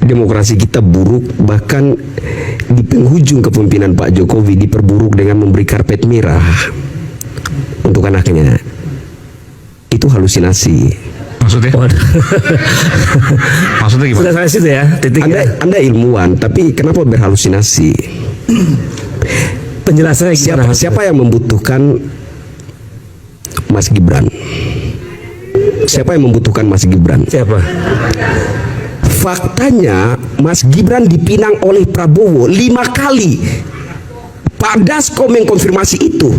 demokrasi kita buruk, bahkan di penghujung kepemimpinan Pak Jokowi diperburuk dengan memberi karpet merah untuk anaknya. Itu halusinasi. Maksudnya? Maksudnya gimana? Sudah sampai situ ya, titiknya. Anda ilmuwan, tapi kenapa berhalusinasi? Penjelasannya gimana? Siapa yang membutuhkan Mas Gibran? Siapa yang membutuhkan Mas Gibran? Siapa? Faktanya Mas Gibran dipinang oleh Prabowo 5 kali. Pak Dasko mengkonfirmasi itu.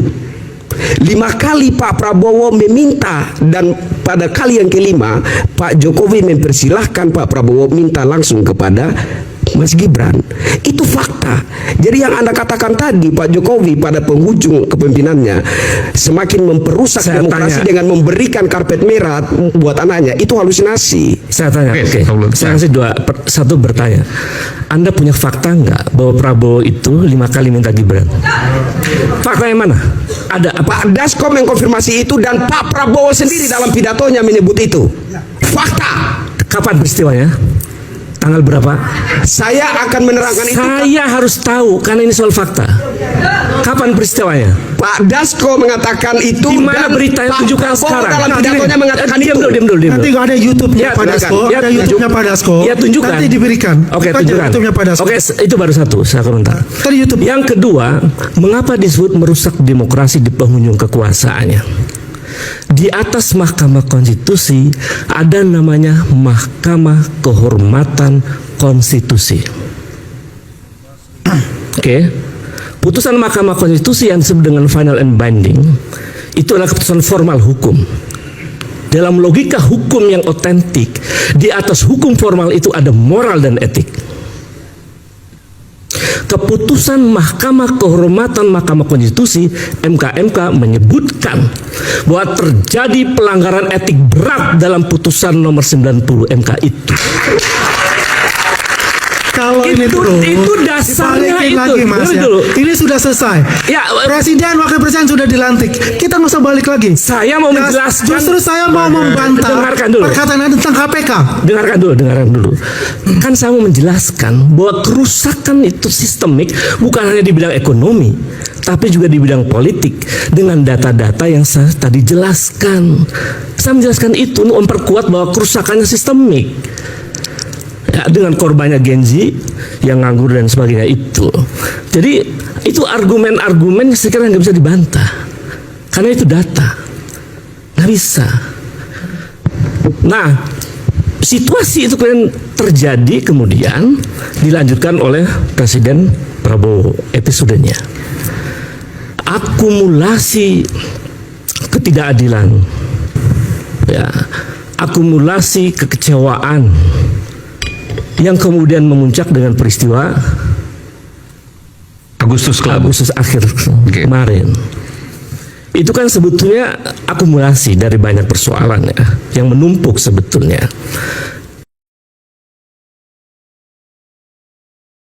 5 kali Pak Prabowo meminta, dan pada kali yang kelima Pak Jokowi mempersilahkan Pak Prabowo minta langsung kepada Mas Gibran. Itu fakta. Jadi yang Anda katakan tadi, Pak Jokowi pada penghujung kepemimpinannya semakin memperusak demokrasi dengan memberikan karpet merah buat anaknya, itu halusinasi. Saya tanya, saya kasih satu bertanya. Anda punya fakta nggak bahwa Prabowo itu 5 kali minta Gibran? Fakta yang mana? Ada apa? Pak Dasko mengkonfirmasi itu, dan Pak Prabowo sendiri dalam pidatonya menyebut itu. Fakta. Kapan peristiwanya? Tanggal berapa? Saya akan menerangkan itu. Saya harus tahu karena ini soal fakta. Kapan peristiwanya? Pak Dasko mengatakan itu. Di mana berita yang tunjukkan sekarang? Dalam pidatonya mengatakan itu. Diam dulu. Nanti ada YouTube-nya Pak Dasko, ada YouTube-nya Pak Dasko. Ya, tunjukkan. Nanti diberikan. Oke, tunjukkan. YouTube-nya Pak Dasko. Oke, itu baru satu. Saya komentar. Tadi YouTube. Yang kedua, mengapa disebut merusak demokrasi di penghujung kekuasaannya? Di atas Mahkamah Konstitusi ada namanya Mahkamah Kehormatan Konstitusi. Oke. Putusan Mahkamah Konstitusi yang disebut dengan final and binding itu adalah keputusan formal hukum. Dalam logika hukum yang otentik, di atas hukum formal itu ada moral dan etik. Keputusan Mahkamah Kehormatan Mahkamah Konstitusi (MK) menyebutkan bahwa terjadi pelanggaran etik berat dalam putusan nomor 90 MK itu. Kalau ini itu dasarnya itu. Lagi, Mas, ya. Ini sudah selesai. Ya, Presiden, Wakil Presiden sudah dilantik. Kita nggak usah balik lagi. Saya mau menjelaskan. Justru saya mau membantah perkataan Anda tentang KPK. Dengarkan dulu. Kan saya mau menjelaskan bahwa kerusakan itu sistemik bukan hanya di bidang ekonomi, tapi juga di bidang politik dengan data-data yang saya tadi jelaskan. Saya menjelaskan itu untuk memperkuat bahwa kerusakannya sistemik. Ya, dengan korbannya Gen Z yang nganggur dan sebagainya itu. Jadi itu argumen-argumen sekarang nggak bisa dibantah karena itu data, nggak bisa. Nah, situasi itu kemudian terjadi, kemudian dilanjutkan oleh Presiden Prabowo episodenya. Akumulasi ketidakadilan, ya, akumulasi kekecewaan yang kemudian memuncak dengan peristiwa Agustus akhir kemarin. Itu kan sebetulnya akumulasi dari banyak persoalan ya, yang menumpuk sebetulnya.